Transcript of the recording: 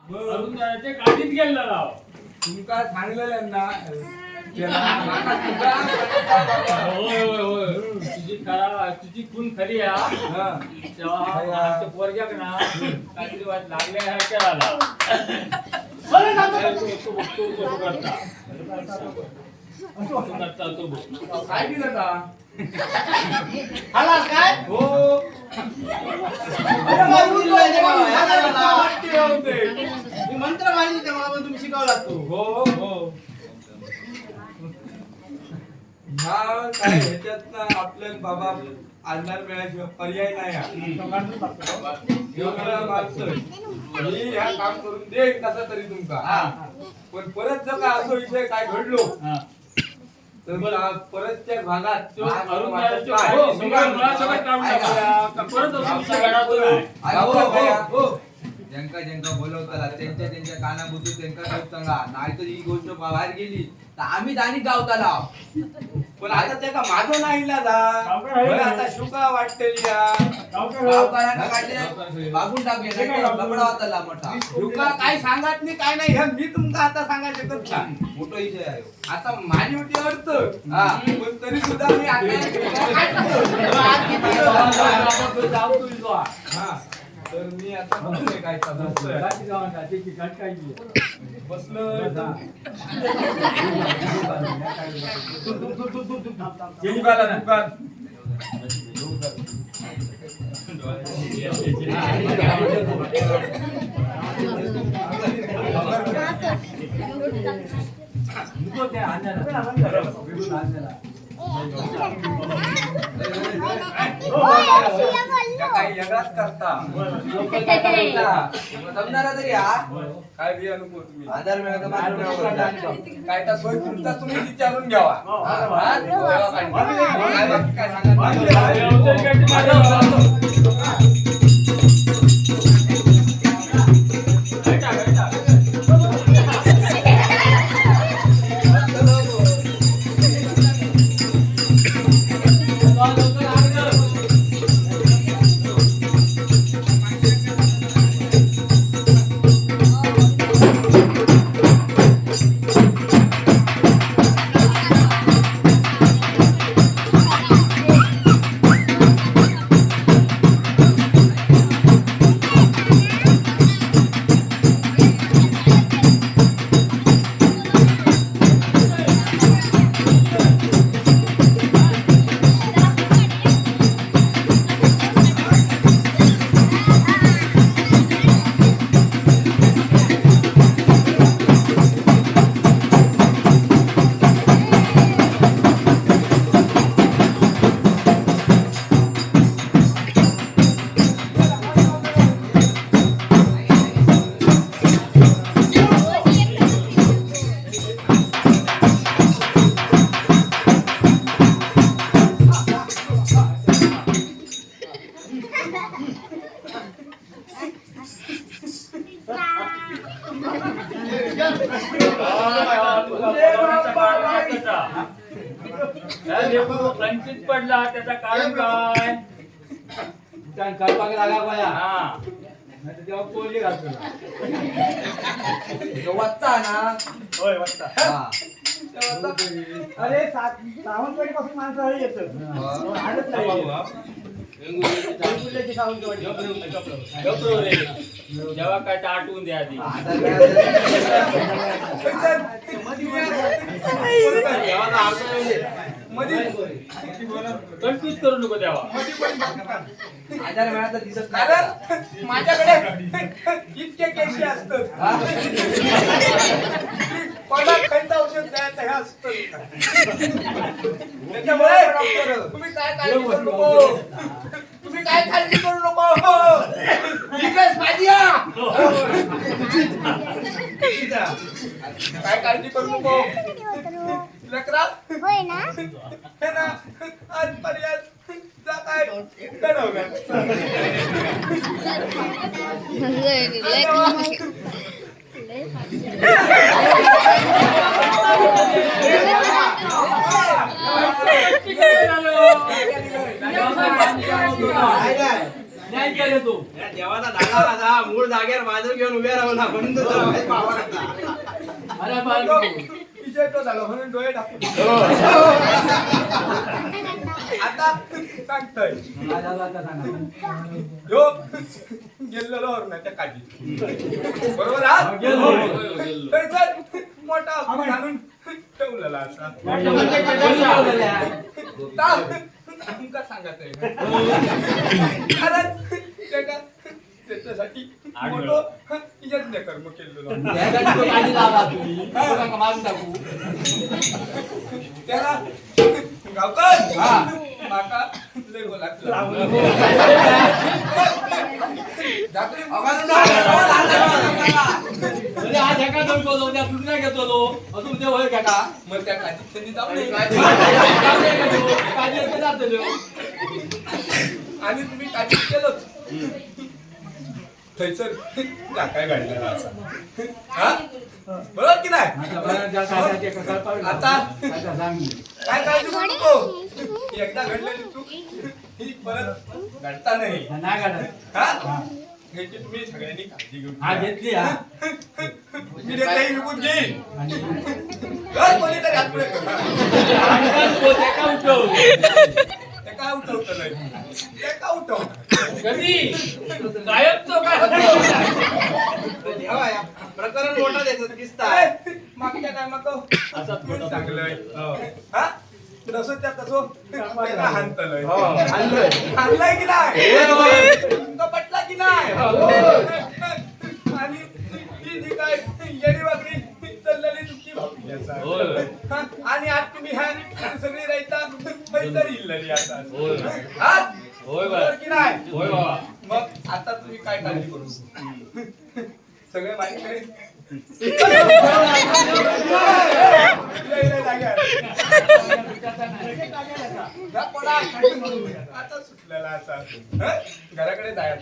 अरुंधराच्या काढीत गेला राव. तुमका सांगलेलं ना होय होय होय तुझी खून खरी आहे तेव्हा आमच्या पोरग्याक ना काहीतरी वाट लागल्या ह्याच्या आला तो काय दिलं का आला काय हो मंत्र माहिती तेव्हा पण तुम्ही शिकवला तो हो हो काय ह्याच्यात ना आपल्याला बाबा आधार मिळाल्याशिवाय पर्याय नाही मी ह्या काम करून दे कसा तरी तुमका पण परत जर का असं विषय काय घडलो तर परतच्या भागात ज्यांका ज्यांका बोलवताला त्यांच्या त्यांच्या कानाभूती त्यांका सब सांगा नाहीतर ही गोष्ट बाहेर गेली तर आम्ही दाणी गावताला पण आता त्याका माझं नाही इलाजा आता शुका वाटतेली गावकऱ्यांना काढले बागून टाकले लपडा होताला मोठा शुका काय सांगत नाही काय नाही हे मी तुमका आता सांगायला शकत नाही मोठा विषय आहे आता माझी होती अर्थ पण तरी सुद्धा मी आता तर मी आता बसलोय काय बसलोय काही वेगळाच करता जमणारा तरी हा काय बी अनुभव तुम्ही आधार मिळाला काय तर सोय तुमचा तुम्ही विचारून घ्यावा काय संचित पडला त्याचा कारण काय तेव्हा कोणी घातलं वाचता ना होय वाटता अरे सावंतवाडी पासून माणसं येतं आलंच नाही जेव्हा काय आठवून द्या आधी कन्फ्यूज करू नको तेव्हा आधार मिळाला दिसत कारण माझ्याकडे इतके केशी असतात कोणाला खंत औषध द्यायचं हे असतं त्याच्यामुळे तुम्ही काय काळजी करू नको तुम्ही काय काळजी करू नको विकास माझी काय काळजी करू नको लेकरा होय ना हे ना आजपर्यंत जा काय घडवलं काय केलं तू या देवाचा धागा माझा मूळ जागेवर माझं घेऊन उभ्या राहू ना म्हणून तुझा माहित पावा लागला. अरे बाळा विषय तो झाला म्हणून डोळे टाकतो आता सांगतोय यो गेलेलो त्या काठी बरोबर हा गेलो. तर चल, मोठा घालून ठेवलेला असा तुमका सांगत आहे कारण त्याच्यासाठी मोठो यज्ञ कर्म केलेलो त्याला गावकर माका लय बोलायचं जात्री आज एका दोन बोलव त्या दुसऱ्या घेतो अजून ते होय का मग त्या काठी त्यांनी जाऊ नये आणि तुम्ही काठी केलंच थैसर काय गाडीला असा हा बरोबर की नाही आता काय काळजी करू नको एकदा घडलेली चूक ही परत घडता नाही हा ह्याची तुम्ही सगळ्यांनी काळजी घेऊन हा घेतली हा मी देताही विकून घेईन कोणीतरी हात पुढे ते काय उठवतं नाही ते का उठवतं कधी गायब तो देवा या प्रकरण मोठा द्यायचं दिसताय मागच्या टायमात चांगलंय हा तसं त्या तसं त्याला हाणतलंय हाणलंय की नाही तुमका पटला की नाही आणि ती जी काय येडी वाकडी चाललेली तुमची भावकी असा आणि आज तुम्ही ह्या सगळी राहता पैसा इल्लरी आता हा होय बरोबर की नाही होय बाबा मग आता तुम्ही काय काळजी करू सगळे माझ्याकडे आता सुटलेला असा घराकडे जायचं